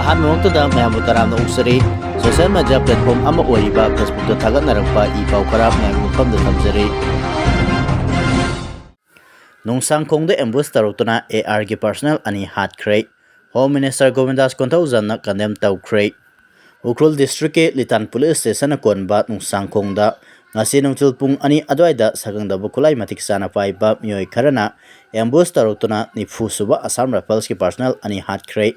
ꯑꯍꯥꯟꯕꯃꯛꯇꯗ ꯃꯌꯥꯝꯕꯨ ꯇꯔꯥꯝꯅ ꯑꯣꯛꯆꯔꯤ social media platform ꯑꯃ ꯑꯣꯏꯔꯤꯕ ꯐꯦꯁꯕꯨꯛꯇ ꯊꯥꯒꯠꯅꯔꯛꯄ ꯏ ꯄꯥꯎ ꯈꯔ ꯃꯌꯥꯝꯒꯤ ꯃꯐꯝꯗ ꯊꯝꯖꯔꯤ꯫ ꯅꯣꯡꯁꯥꯡꯈꯣꯡꯗ ꯑꯦꯝꯕꯨꯁ ꯇꯧꯔꯛꯇꯨꯅ ARꯒꯤ ꯄꯔꯁꯣꯅꯦꯜ ꯑꯅꯤ ꯍꯥꯠꯈ꯭ꯔꯦ꯫ ꯍꯣꯝ ꯃꯤꯅꯤꯁꯇꯔ ꯒꯣꯕꯤꯟꯗꯥꯁ ꯀꯣꯟꯊꯧꯖꯝꯅ ꯀꯟꯗꯦꯝ ꯇꯧꯈ꯭ꯔꯦ꯫ ꯎꯈ꯭ꯔꯨꯜ ꯗꯤꯁꯇ꯭ꯔꯤꯛꯀꯤ ꯂꯤꯇꯥꯟ ꯄꯨꯂꯤꯁ ꯁ꯭ꯇꯦꯁꯟꯅ ꯀꯣꯟꯕ ꯅꯣꯡꯁꯥꯡꯈꯣꯡꯗ ꯉꯁꯤ ꯅꯨꯡꯊꯤꯜ ꯄꯨꯡ 2 ꯑꯗꯨꯋꯥꯏꯗ ꯁꯛꯈꯪꯗꯕ ꯈꯨꯠꯂꯥꯏ ꯃꯇꯤꯛ ꯆꯥꯅ ꯄꯥꯏꯕ ꯃꯤꯑꯣꯏ ꯈꯔꯅ ꯑꯦꯝꯕꯨꯁ ꯇꯧꯔꯛꯇꯨꯅ 40ꯁꯨꯕ ꯑꯁꯥꯝ ꯔꯥꯏꯐꯜꯁꯀꯤ ꯄꯔꯁꯣꯅꯦꯜ ꯑꯅꯤ ꯍꯥꯠꯈ꯭ꯔꯦ꯫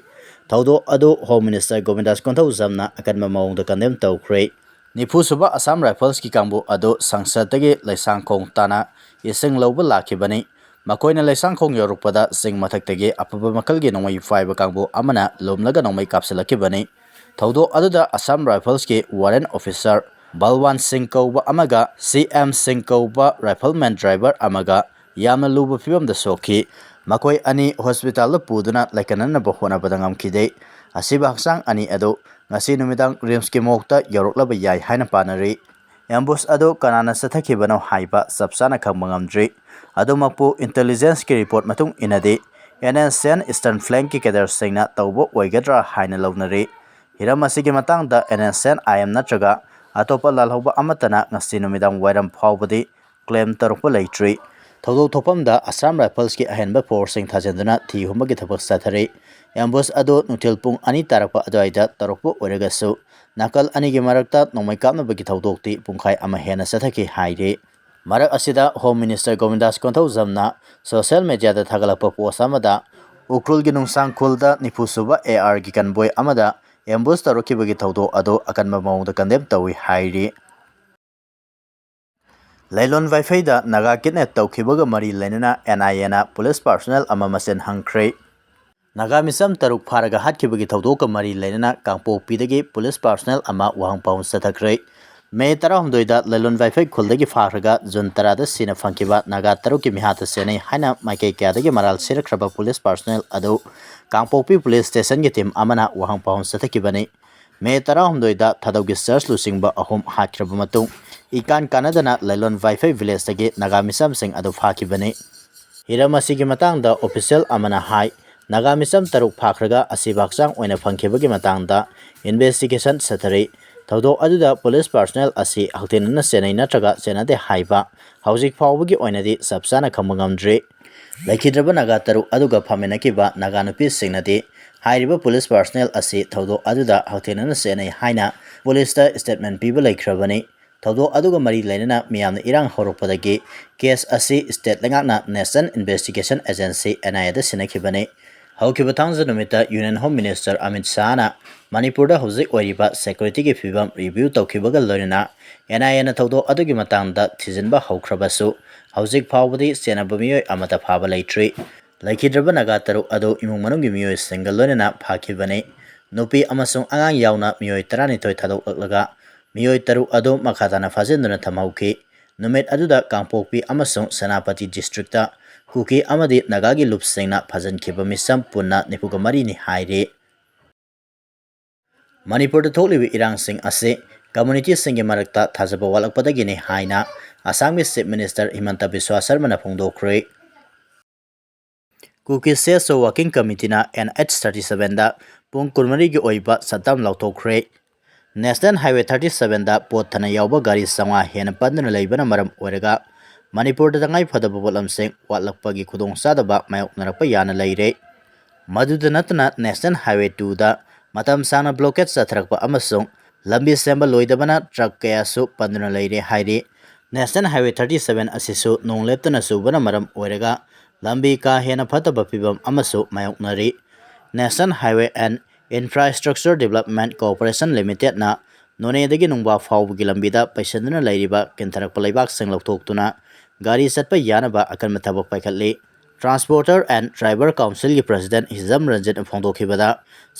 ꯊꯧꯗꯣꯛ ꯑꯗꯨ ꯍꯣꯝ ꯃꯤꯅꯤꯁꯇꯔ ꯒꯣꯕꯤꯟꯗꯥꯁ ꯀꯣꯟꯊꯧꯖꯝꯅ ꯑꯀꯟꯕ ꯃꯑꯣꯡꯗ ꯀꯟꯗꯦꯝ ꯇꯧꯈ꯭ꯔꯦ꯫ 40ꯁꯨꯕ ꯑꯁꯥꯝ ꯔꯥꯏꯐꯜꯁꯀꯤ ꯀꯥꯡꯕꯨ ꯑꯗꯨ ꯁꯪꯁꯗꯇꯒꯤ ꯂꯩꯁꯥꯡꯈꯣꯡ ꯇꯥꯟꯅ ꯏꯁꯤꯡ ꯂꯧꯕ ꯂꯥꯛꯈꯤꯕꯅꯤ꯫ ꯃꯈꯣꯏꯅ ꯂꯩꯁꯥꯡꯈꯣꯡ ꯌꯧꯔꯛꯄꯗ ꯆꯤꯡ ꯃꯊꯛꯇꯒꯤ ꯑꯐꯕ ꯃꯈꯜꯒꯤ ꯅꯣꯡꯃꯩ ꯄꯥꯏꯕ ꯀꯥꯡꯕꯨ ꯑꯃꯅ ꯂꯨꯝꯂꯒ ꯅꯣꯡꯃꯩ ꯀꯥꯞꯁꯤꯜꯂꯛꯈꯤꯕꯅꯤ꯫ ꯊꯧꯗꯣꯛ ꯑꯗꯨꯗ ꯑꯁꯥꯝ ꯔꯥꯏꯐꯜꯁꯀꯤ ꯋꯥꯔꯦꯟ ꯑꯣꯐꯤꯁꯥꯔ ꯕꯜꯋꯥꯟ ꯁꯤꯡ ꯀꯧꯕ ꯑꯃꯒ CM ꯁꯤꯡ ꯀꯧꯕ ꯔꯥꯏꯐꯜꯃꯦꯟ ꯗ꯭ꯔꯥꯏꯚꯔ ꯑꯃꯒ ꯌꯥꯝꯅ ꯂꯨꯕ ꯐꯤꯚꯝꯗ ꯁꯣꯛꯈꯤ꯫ ꯃꯈꯣꯏ ꯑꯅꯤ ꯍꯣꯁꯄꯤꯇꯥꯜꯗ ꯄꯨꯗꯨꯅ ꯂꯩꯀꯠꯅꯅꯕ ꯍꯣꯠꯅꯕꯗ ꯉꯝꯈꯤꯗꯦ꯫ ꯑꯁꯤꯕ ꯍꯛꯆꯥꯡ ꯑꯅꯤ ꯑꯗꯨ ꯉꯁꯤ ꯅꯨꯃꯤꯗꯥꯡ ꯔꯤꯝꯁꯀꯤ ꯃꯣꯔꯒꯇ ꯌꯧꯔꯛꯂꯕ ꯌꯥꯏ ꯍꯥꯏꯅ ꯄꯥꯅꯔꯤ꯫ ꯑꯦꯝꯕꯨꯁ ꯑꯗꯨ ꯀꯅꯥꯅ ꯆꯠꯊꯈꯤꯕꯅꯣ ꯍꯥꯏꯕ ꯆꯞ ꯆꯥꯅ ꯈꯪꯕ ꯉꯝꯗ꯭ꯔꯤ꯫ ꯑꯗꯨꯃꯛꯄꯨ ꯏꯟꯇꯦꯂꯤꯖꯦꯟꯁꯀꯤ ꯔꯤꯄꯣꯔꯠ ꯃꯇꯨꯡ ꯏꯟꯅꯗꯤ NSCN ꯏꯁꯇꯔꯟ ꯐ꯭ꯂꯦꯡꯀꯤ ꯀꯦꯗꯔꯁꯤꯡꯅ ꯇꯧꯕ ꯑꯣꯏꯒꯗ꯭ꯔꯥ ꯍꯥꯏꯅ ꯂꯧꯅꯔꯤ꯫ ꯍꯤꯔꯝ ꯑꯁꯤꯒꯤ ꯃꯇꯥꯡꯗ NSCN IM ꯅꯠꯇ꯭ꯔꯒ ꯑꯇꯣꯞꯄ ꯂꯥꯜꯍꯧꯕ ꯑꯃꯠꯇꯅ ꯉꯁꯤ ꯅꯨꯃꯤꯗꯥꯡ ꯋꯥꯏꯔꯝ ꯐꯥꯎꯕꯗꯤ ꯀ꯭ꯂꯦꯝ ꯇꯧꯔꯛꯄ ꯂꯩꯇ꯭ꯔꯤ꯫ ꯊꯧꯗꯣꯛ ꯊꯣꯛꯐꯝꯗ ꯑꯁꯥꯝ ꯔꯥꯏꯐꯜꯁꯀꯤ ꯑꯍꯦꯟꯕ ꯐꯣꯔꯁꯁꯤꯡ ꯊꯥꯖꯤꯟꯗꯨꯅ ꯊꯤ ꯍꯨꯝꯕꯒꯤ ꯊꯕꯛ ꯆꯠꯊꯔꯤ꯫ ꯑꯦꯝꯕꯨꯁ ꯑꯗꯨ ꯅꯨꯡꯊꯤꯜ ꯄꯨꯡ 2 ꯇꯥꯔꯛꯄ ꯑꯗꯨꯋꯥꯏꯗ ꯇꯧꯔꯛꯄ ꯑꯣꯏꯔꯒꯁꯨ ꯅꯥꯀꯜ ꯑꯅꯤꯒꯤ ꯃꯔꯛꯇ ꯅꯣꯡꯃꯩ ꯀꯥꯞꯅꯕꯒꯤ ꯊꯧꯗꯣꯛꯇꯤ ꯄꯨꯡꯈꯥꯏ ꯑꯃ ꯍꯦꯟꯅ ꯆꯠꯊꯈꯤ ꯍꯥꯏꯔꯤ꯫ ꯃꯔꯛ ꯑꯁꯤꯗ ꯍꯣꯝ ꯃꯤꯅꯤꯁꯇꯔ ꯒꯣꯕꯤꯟꯗꯥꯁ ꯀꯣꯟꯊꯧꯖꯝꯅ ꯁꯣꯁꯤꯌꯦꯜ ꯃꯤꯗꯤꯌꯥꯗ ꯊꯥꯒꯠꯂꯛꯄ ꯄꯣꯁꯠ ꯑꯃꯗ ꯎꯈ꯭ꯔꯨꯜꯒꯤ ꯅꯣꯡꯁꯥꯡꯈꯣꯜꯗ 40ꯁꯨꯕ ARꯒꯤ ꯀꯟꯚꯣꯏ ꯑꯃꯗ ꯑꯦꯝꯕꯨꯁ ꯇꯧꯔꯛꯈꯤꯕꯒꯤ ꯊꯧꯗꯣꯛ ꯑꯗꯨ ꯑꯀꯟꯕ ꯃꯑꯣꯡꯗ ꯀꯟꯗꯦꯝ ꯇꯧꯏ ꯍꯥꯏꯔꯤ꯫ ꯂꯩꯂꯣꯟ ꯚꯥꯏꯐꯩꯗ ꯅꯥꯒꯥ ꯀꯤꯗꯅꯦꯞ ꯇꯧꯈꯤꯕꯒ ꯃꯔꯤ ꯂꯩꯅꯅ NIAꯅ ꯄꯨꯂꯤꯁ ꯄꯔꯁꯣꯅꯦꯜ ꯑꯃ ꯃꯁꯦꯟ ꯍꯪꯈ꯭ꯔꯦ꯫ ꯅꯥꯒꯥ ꯃꯤꯆꯝ 6 ꯐꯥꯔꯒ ꯍꯥꯠꯈꯤꯕꯒꯤ ꯊꯧꯗꯣꯛꯀ ꯃꯔꯤ ꯂꯩꯅꯅ ꯀꯥꯡꯄꯣꯛꯄꯤꯗꯒꯤ ꯄꯨꯂꯤꯁ ꯄꯔꯁꯣꯅꯦꯜ ꯑꯃ ꯋꯥꯍꯪ ꯄꯥꯎꯟ ꯆꯠꯊꯈ꯭ꯔꯦ꯫ ꯃꯦ 18ꯗ ꯂꯩꯂꯣꯟ ꯚꯥꯏꯐꯩ ꯈꯨꯜꯗꯒꯤ ꯐꯥꯈ꯭ꯔꯒ ꯖꯨꯟ 10ꯗ ꯁꯤꯅ ꯐꯪꯈꯤꯕ ꯅꯥꯒꯥ 6ꯀꯤ ꯃꯤꯍꯥꯠꯇ ꯆꯦꯟꯅꯩ ꯍꯥꯏꯅ ꯃꯥꯏꯀꯩ ꯀꯌꯥꯗꯒꯤ ꯃꯔꯥꯜ ꯁꯤꯔꯛꯈ꯭ꯔꯕ ꯄꯨꯂꯤꯁ ꯄꯔꯁꯣꯅꯦꯜ ꯑꯗꯨ ꯀꯥꯡꯄꯣꯛꯄꯤ ꯄꯨꯂꯤꯁ ꯁ꯭ꯇꯦꯁꯟꯒꯤ ꯇꯤꯝ ꯑꯃꯅ ꯋꯥꯍꯪ ꯄꯥꯎꯟ ꯆꯠꯊꯈꯤꯕꯅꯤ꯫ ꯃꯦ 18ꯗ ꯊꯥꯗꯧꯒꯤ ꯆꯔꯆ ꯂꯨꯆꯤꯡꯕ 3 ꯍꯥꯠꯈ꯭ꯔꯕ ꯃꯇꯨꯡ ꯏꯀꯥꯟ ꯀꯥꯟꯅꯗꯅ ꯂꯩꯂꯣꯟ ꯚꯥꯏꯐꯩ ꯚꯤꯂꯦꯖꯇꯒꯤ ꯅꯥꯒꯥ ꯃꯤꯆꯝꯁꯤꯡ ꯑꯗꯨ ꯐꯥꯈꯤꯕꯅꯤ꯫ ꯍꯤꯔꯝ ꯑꯁꯤꯒꯤ ꯃꯇꯥꯡꯗ ꯑꯣꯐꯤꯁꯤꯌꯦꯜ ꯑꯃꯅ ꯍꯥꯏ ꯅꯥꯒꯥ ꯃꯤꯆꯝ 6 ꯐꯥꯈ꯭ꯔꯒ ꯑꯁꯤꯕ ꯍꯛꯆꯥꯡ ꯑꯣꯏꯅ ꯐꯪꯈꯤꯕꯒꯤ ꯃꯇꯥꯡꯗ ꯏꯟꯚꯦꯁꯇꯤꯒꯦꯁꯟ ꯆꯠꯊꯔꯤ꯫ ꯊꯧꯗꯣꯛ ꯑꯗꯨꯗ ꯄꯨꯂꯤꯁ ꯄꯔꯁꯣꯅꯦꯜ ꯑꯁꯤ ꯍꯛꯊꯦꯡꯅꯅ ꯆꯦꯟꯅꯩ ꯅꯠꯇ꯭ꯔꯒ ꯆꯦꯟꯅꯗꯦ ꯍꯥꯏꯕ ꯍꯧꯖꯤꯛ ꯐꯥꯎꯕꯒꯤ ꯑꯣꯏꯅꯗꯤ ꯆꯞ ꯆꯥꯅ ꯈꯪꯕ ꯉꯝꯗ꯭ꯔꯤ꯫ ꯂꯩꯈꯤꯗ꯭ꯔꯕ ꯅꯥꯒꯥ 6 ꯑꯗꯨꯒ ꯐꯥꯃꯤꯟꯅꯈꯤꯕ ꯅꯥꯒꯥ ꯅꯨꯄꯤꯁꯤꯡꯅꯗꯤ ꯍꯥꯏꯔꯤꯕ ꯄꯨꯂꯤꯁ ꯄꯔꯁꯣꯅꯦꯜ ꯑꯁꯤ ꯊꯧꯗꯣꯛ ꯑꯗꯨꯗ ꯍꯛꯊꯦꯡꯅꯅ ꯆꯦꯟꯅꯩ ꯍꯥꯏꯅ ꯄꯨꯂꯤꯁꯇ ꯁ꯭ꯇꯦꯠꯃꯦꯟꯠ ꯄꯤꯕ ꯂꯩꯈ꯭ꯔꯕꯅꯤ꯫ ꯊꯧꯗꯣꯛ ꯑꯗꯨꯒ ꯃꯔꯤ ꯂꯩꯅꯅ ꯃꯤꯌꯥꯝꯅ ꯏꯔꯥꯡ ꯍꯧꯔꯛꯄꯗꯒꯤ ꯀꯦꯁ ꯑꯁꯤ ꯁ꯭ꯇꯦꯠ ꯂꯩꯉꯥꯛꯅ ꯅꯦꯁꯅꯦꯜ ꯏꯟꯚꯦꯁꯇꯤꯒꯦꯁꯟ ꯑꯦꯖꯦꯟꯁꯤ NIAꯗ ꯁꯤꯟꯅꯈꯤꯕꯅꯤ꯫ ꯍꯧꯈꯤꯕ ꯊꯥꯡꯖ ꯅꯨꯃꯤꯠꯇ ꯌꯨꯅꯤꯌꯟ ꯍꯣꯝ ꯃꯤꯅꯤꯁꯇꯔ ꯑꯃꯤꯠ ꯁꯥꯍꯅ ꯃꯅꯤꯄꯨꯔꯗ ꯍꯧꯖꯤꯛ ꯑꯣꯏꯔꯤꯕ ꯁꯦꯀ꯭ꯌꯨꯔꯤꯇꯤꯒꯤ ꯐꯤꯚꯝ ꯔꯤꯚꯤꯌꯨ ꯇꯧꯈꯤꯕꯒ ꯂꯣꯏꯅꯅ NIAꯅ ꯊꯧꯗꯣꯛ ꯑꯗꯨꯒꯤ ꯃꯇꯥꯡꯗ ꯊꯤꯖꯤꯟꯕ ꯍꯧꯈ꯭ꯔꯕꯁꯨ ꯍꯧꯖꯤꯛ ꯐꯥꯎꯕꯗꯤ ꯆꯦꯟꯅꯕ ꯃꯤꯑꯣꯏ ꯑꯃꯠꯇ ꯐꯥꯕ ꯂꯩꯇ꯭ꯔꯤ꯫ ꯂꯩꯈꯤꯗ꯭ꯔꯕ ꯅꯥꯒꯥ 6 ꯑꯗꯨ ꯏꯃꯨꯡ ꯃꯅꯨꯡꯒꯤ ꯃꯤꯑꯣꯏꯁꯤꯡꯒ ꯂꯣꯏꯅꯅ ꯐꯥꯈꯤꯕꯅꯤ꯫ ꯅꯨꯄꯤ ꯑꯃꯁꯨꯡ ꯑꯉꯥꯡ ꯌꯥꯎꯅ ꯃꯤꯑꯣꯏ 12 ꯊꯥꯗꯣꯛꯂꯛꯂꯒ ꯃꯤꯑꯣꯏ 6 ꯑꯗꯨ ꯃꯈꯥ ꯇꯥꯅ ꯐꯥꯖꯤꯟꯗꯨꯅ ꯊꯝꯍꯧꯈꯤ꯫ ꯅꯨꯃꯤꯠ ꯑꯗꯨꯗ ꯀꯥꯡꯄꯣꯛꯄꯤ ꯑꯃꯁꯨꯡ ꯁꯦꯅꯥꯄꯇꯤ ꯗꯤꯁꯇ꯭ꯔꯤꯛꯇ ꯀꯨꯀꯤ ꯑꯃꯗꯤ ꯅꯥꯒꯥꯒꯤ ꯂꯨꯞꯁꯤꯡꯅ ꯐꯥꯖꯤꯟꯈꯤꯕ ꯃꯤꯆꯝ ꯄꯨꯟꯅ 74ꯅꯤ ꯍꯥꯏꯔꯤ꯫ ꯃꯅꯤꯄꯨꯔꯗ ꯊꯣꯛꯂꯤꯕ ꯏꯔꯥꯡꯁꯤꯡ ꯑꯁꯤ ꯀꯝꯃ꯭ꯌꯨꯅꯤꯇꯤꯁꯤꯡꯒꯤ ꯃꯔꯛꯇ ꯊꯥꯖꯕ ꯋꯥꯠꯂꯛꯄꯗꯒꯤꯅꯤ ꯍꯥꯏꯅ ꯑꯁꯥꯝꯒꯤ ꯆꯤꯐ ꯃꯤꯅꯤꯁꯇꯔ ꯍꯤꯃꯟꯇ ꯕꯤꯁ꯭ꯋ ꯁꯔꯃꯅ ꯐꯣꯡꯗꯣꯛꯈ꯭ꯔꯦ꯫ ꯀꯨꯀꯤ ꯁꯦꯁꯣ ꯋꯥꯔꯀꯤꯡ ꯀꯝꯃꯤꯇꯤꯅ NH-37ꯗ ꯄꯨꯡ 24ꯒꯤ ꯑꯣꯏꯕ ꯁꯠꯗꯥꯎꯟ ꯂꯥꯎꯊꯣꯛꯈ꯭ꯔꯦ꯫ ꯅꯦꯁꯅꯦꯜ ꯍꯥꯏꯋꯦ 37ꯗ ꯄꯣꯠ ꯊꯟꯅ ꯌꯥꯎꯕ ꯒꯥꯔꯤ 500 ꯍꯦꯟꯅ ꯄꯟꯗꯨꯅ ꯂꯩꯕꯅ ꯃꯔꯝ ꯑꯣꯏꯔꯒ ꯃꯅꯤꯄꯨꯔꯗ ꯇꯉꯥꯏꯐꯗꯕ ꯄꯣꯠꯂꯝꯁꯤꯡ ꯋꯥꯠꯂꯛꯄꯒꯤ ꯈꯨꯗꯣꯡꯆꯥꯗꯕ ꯃꯥꯌꯣꯛꯅꯔꯛꯄ ꯌꯥꯅ ꯂꯩꯔꯦ꯫ ꯃꯗꯨꯗ ꯅꯠꯇꯅ ꯅꯦꯁꯅꯦꯜ ꯍꯥꯏꯋꯦ 2ꯗ ꯃꯇꯝ ꯁꯥꯡꯅ ꯕ꯭ꯂꯣꯀꯦꯠ ꯆꯠꯊꯔꯛꯄ ꯑꯃꯁꯨꯡ ꯂꯝꯕꯤ ꯁꯦꯝꯕ ꯂꯣꯏꯗꯕꯅ ꯇ꯭ꯔꯛ ꯀꯌꯥꯁꯨ ꯄꯟꯗꯨꯅ ꯂꯩꯔꯦ ꯍꯥꯏꯔꯤ꯫ ꯅꯦꯁꯅꯦꯜ ꯍꯥꯏꯋꯦ 37 ꯑꯁꯤꯁꯨ ꯅꯣꯡ ꯂꯦꯞꯇꯅ ꯆꯨꯕꯅ ꯃꯔꯝ ꯑꯣꯏꯔꯒ ꯂꯝꯕꯤ ꯀꯥ ꯍꯦꯟꯅ ꯐꯠꯇꯕ ꯐꯤꯚꯝ ꯑꯃꯁꯨ ꯃꯥꯌꯣꯛꯅꯔꯤ꯫ National highway and infrastructure development corporation ꯂꯤꯃꯤꯇꯦꯗꯅ ꯅꯣꯅꯦꯗꯒꯤ ꯅꯨꯡꯕꯥ ꯐꯥꯎꯕꯒꯤ ꯂꯝꯕꯤꯗ ꯄꯩꯁꯤꯟꯗꯨꯅ ꯂꯩꯔꯤꯕ ꯀꯤꯟꯊꯔꯛꯄ ꯂꯩꯕꯥꯛꯁꯤꯡ ꯂꯧꯊꯣꯛꯇꯨꯅ ꯒꯥꯔꯤ ꯆꯠꯄ ꯌꯥꯅꯕ ꯑꯀꯟꯕ ꯊꯕꯛ ꯄꯥꯏꯈꯠꯂꯤ꯫ ꯇ꯭ꯔꯥꯟꯁꯄꯣꯔꯇꯔ ꯑꯦꯟ ꯗ꯭ꯔꯥꯏꯚꯔ ꯀꯥꯎꯟꯁꯤꯜꯒꯤ ꯄ꯭ꯔꯁꯤꯗꯦꯟꯠ ꯍꯤꯖꯝ ꯔꯟꯖꯤꯠꯅ ꯐꯣꯡꯗꯣꯛꯈꯤꯕꯗ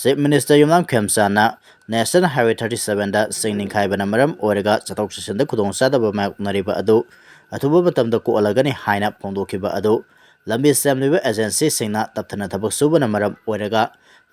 ꯆꯤꯐ ꯃꯤꯅꯤꯁꯇꯔ ꯌꯨꯝꯅꯥꯝ ꯈꯦꯝꯆꯥꯟꯅ ꯅꯦꯁꯅꯦꯜ ꯍꯥꯏꯋꯦ 37ꯗ ꯆꯤꯡ ꯅꯤꯡꯈꯥꯏꯕꯅ ꯃꯔꯝ ꯑꯣꯏꯔꯒ ꯆꯠꯊꯣꯛ ꯆꯠꯁꯤꯟꯗ ꯈꯨꯗꯣꯡꯆꯥꯗꯕ ꯃꯥꯌꯣꯛꯅꯔꯤꯕ ꯑꯗꯨ ꯑꯊꯨꯕ ꯃꯇꯝꯗ ꯀꯣꯛꯍꯜꯂꯒꯅꯤ ꯍꯥꯏꯅ ꯐꯣꯡꯗꯣꯛꯈꯤꯕ ꯑꯗꯨ ꯂꯝꯕꯤ ꯁꯦꯝꯂꯤꯕ ꯑꯦꯖꯦꯟꯁꯤꯁꯤꯡꯅ ꯇꯞꯊꯅ ꯊꯕꯛ ꯁꯨꯕꯅ ꯃꯔꯝ ꯑꯣꯏꯔꯒ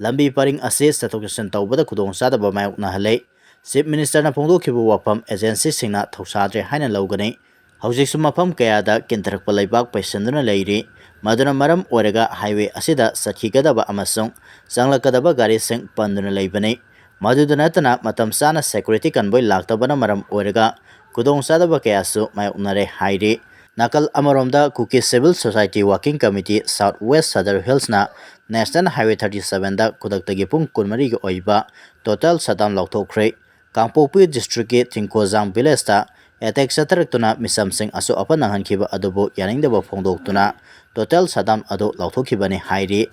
ꯂꯝꯕꯤ ꯄꯔꯤꯡ ꯑꯁꯤ ꯆꯠꯊꯣꯛ ꯆꯠꯁꯤꯟ ꯇꯧꯕꯗ ꯈꯨꯗꯣꯡꯆꯥꯗꯕ ꯃꯥꯌꯣꯛꯅꯍꯜꯂꯦ꯫ ꯆꯤꯐ ꯃꯤꯅꯤꯁꯇꯔꯅ ꯐꯣꯡꯗꯣꯛꯈꯤꯕ ꯋꯥꯐꯝ ꯑꯦꯖꯦꯟꯁꯤꯁꯤꯡꯅ ꯊꯧꯁꯥꯗ꯭ꯔꯦ ꯍꯥꯏꯅ ꯂꯧꯒꯅꯤ꯫ ꯍꯧꯖꯤꯛꯁꯨ ꯃꯐꯝ ꯀꯌꯥꯗ ꯀꯤꯟꯊꯔꯛꯄ ꯂꯩꯕꯥꯛ ꯄꯩꯁꯤꯟꯗꯨꯅ ꯂꯩꯔꯤ, ꯃꯗꯨꯅ ꯃꯔꯝ ꯑꯣꯏꯔꯒ ꯍꯥꯏꯋꯦ ꯑꯁꯤꯗ ꯆꯠꯈꯤꯒꯗꯕ ꯑꯃꯁꯨꯡ ꯆꯪꯂꯛꯀꯗꯕ ꯒꯥꯔꯤꯁꯤꯡ ꯄꯟꯗꯨꯅ ꯂꯩꯕꯅꯤ꯫ ꯃꯗꯨꯗ ꯅꯠꯇꯅ ꯃꯇꯝ ꯆꯥꯅ ꯁꯦꯀ꯭ꯌꯨꯔꯤꯇꯤ ꯀꯟꯚꯣꯏ ꯂꯥꯛꯇꯕꯅ ꯃꯔꯝ ꯑꯣꯏꯔꯒ ꯈꯨꯗꯣꯡꯆꯥꯗꯕ ꯀꯌꯥꯁꯨ ꯃꯥꯌꯣꯛꯅꯔꯦ ꯍꯥꯏꯔꯤ꯫ ꯅꯥꯀꯜ ꯑꯃꯔꯣꯝꯗ ꯀꯨꯀꯤ civil society working committee south west Sadar ꯍꯤꯜꯁꯅ ꯅꯦꯁꯅꯦꯜ ꯍꯥꯏꯋꯦ 37ꯗ ꯈꯨꯗꯛꯇꯒꯤ ꯄꯨꯡ 24ꯒꯤ ꯑꯣꯏꯕ ꯇꯣꯇꯦꯜ ꯁꯠꯗꯥꯎꯟ ꯂꯧꯊꯣꯛꯈ꯭ꯔꯦ꯫ ꯀꯥꯡꯄꯣꯛꯄꯤ ꯗꯤꯁꯇ꯭ꯔꯤꯛꯀꯤ ꯊꯤꯡꯈꯣꯖꯥꯡ ꯚꯤꯂꯦꯖꯇ ꯑꯦꯇꯦꯛ ꯆꯠꯊꯔꯛꯇꯨꯅ ꯃꯤꯆꯝꯁꯤꯡ ꯑꯁꯣꯛ ꯑꯄꯟ ꯅꯪꯍꯟꯈꯤꯕ ꯑꯗꯨꯕꯨ ꯌꯥꯅꯤꯡꯗꯕ ꯐꯣꯡꯗꯣꯛꯇꯨꯅ ꯇꯣꯇꯦꯜ ꯁꯠꯗꯥꯎꯟ ꯑꯗꯨ ꯂꯧꯊꯣꯛꯈꯤꯕꯅꯤ ꯍꯥꯏꯔꯤ꯫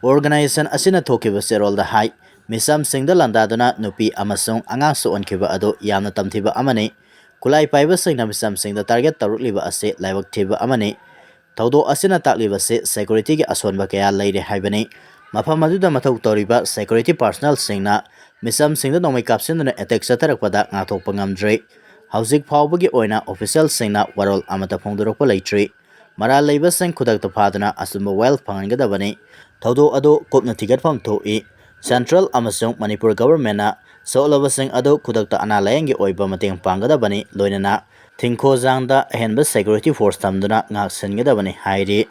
ꯑꯣꯔꯒꯅꯥꯏꯖꯦꯁꯟ ꯑꯁꯤꯅ ꯊꯣꯛꯈꯤꯕ ꯆꯦꯔꯣꯜꯗ ꯍꯥꯏ ꯃꯤꯆꯝꯁꯤꯡꯗ ꯂꯥꯟꯗꯥꯗꯨꯅ ꯅꯨꯄꯤ ꯑꯃꯁꯨꯡ ꯑꯉꯥꯡ ꯁꯣꯛꯍꯟꯈꯤꯕ ꯑꯗꯨ ꯌꯥꯝꯅ ꯇꯝꯊꯤꯕ ꯑꯃꯅꯤ꯫ ꯈꯨꯠꯂꯥꯏ ꯄꯥꯏꯕꯁꯤꯡꯅ ꯃꯤꯆꯝꯁꯤꯡꯗ ꯇꯥꯔꯒꯦꯠ ꯇꯧꯔꯛꯂꯤꯕ ꯑꯁꯤ ꯂꯥꯏꯕꯛ ꯊꯤꯕ ꯑꯃꯅꯤ꯫ ꯊꯧꯗꯣꯛ ꯑꯁꯤꯅ ꯇꯥꯛꯂꯤꯕꯁꯤ ꯁꯦꯀ꯭ꯌꯨꯔꯤꯇꯤꯒꯤ ꯑꯁꯣꯟꯕ ꯀꯌꯥ ꯂꯩꯔꯦ ꯍꯥꯏꯕꯅꯤ꯫ ꯃꯐꯝ ꯑꯗꯨꯗ ꯃꯊꯧ ꯇꯧꯔꯤꯕ ꯁꯦꯀ꯭ꯌꯨꯔꯤꯇꯤ ꯄꯥꯔꯁꯣꯅꯦꯜꯁꯤꯡꯅ ꯃꯤꯆꯝꯁꯤꯡꯗ ꯅꯣꯡꯃꯩ ꯀꯥꯞꯁꯤꯟꯗꯨꯅ ꯑꯦꯇꯦꯛ ꯆꯠꯊꯔꯛꯄꯗ ꯉꯥꯛꯊꯣꯛꯄ ꯉꯝꯗ꯭ꯔꯦ꯫ ꯍꯧꯖꯤꯛ ꯐꯥꯎꯕꯒꯤ ꯑꯣꯏꯅ ꯑꯣꯐꯤꯁꯤꯌꯦꯜꯁꯤꯡꯅ ꯋꯥꯔꯣꯜ ꯑꯃꯠꯇ ꯐꯣꯡꯗꯣꯔꯛꯄ ꯂꯩꯇ꯭ꯔꯤ꯫ ꯃꯔꯥꯜ ꯂꯩꯕꯁꯤꯡ ꯈꯨꯗꯛꯇ ꯐꯥꯗꯨꯅ ꯑꯆꯨꯝꯕ ꯋꯥꯌꯦꯜ ꯐꯪꯍꯟꯒꯗꯕꯅꯤ꯫ ꯊꯧꯗꯣꯛ ꯑꯗꯨ ꯀꯨꯞꯅ ꯊꯤꯒꯠꯐꯝ ꯊꯣꯛꯏ꯫ ꯁꯦꯟꯇ꯭ꯔꯦꯜ ꯑꯃꯁꯨꯡ ꯃꯅꯤꯄꯨꯔ ꯒꯚꯔꯟꯃꯦꯟꯠꯅ ꯁꯣꯛꯂꯕꯁꯤꯡ ꯑꯗꯨ ꯈꯨꯗꯛꯇ ꯑꯅꯥ ꯂꯥꯌꯦꯡꯒꯤ ꯑꯣꯏꯕ ꯃꯇꯦꯡ ꯄꯥꯡꯒꯗꯕꯅꯤ, ꯂꯣꯏꯅꯅ ꯊꯤꯡꯈꯣꯖꯥꯡꯗ ꯑꯍꯦꯟꯕ ꯁꯦꯀ꯭ꯌꯨꯔꯤꯇꯤ ꯐꯣꯔꯁ ꯊꯝꯗꯨꯅ ꯉꯥꯛ ꯁꯦꯟꯒꯗꯕꯅꯤ ꯍꯥꯏꯔꯤ꯫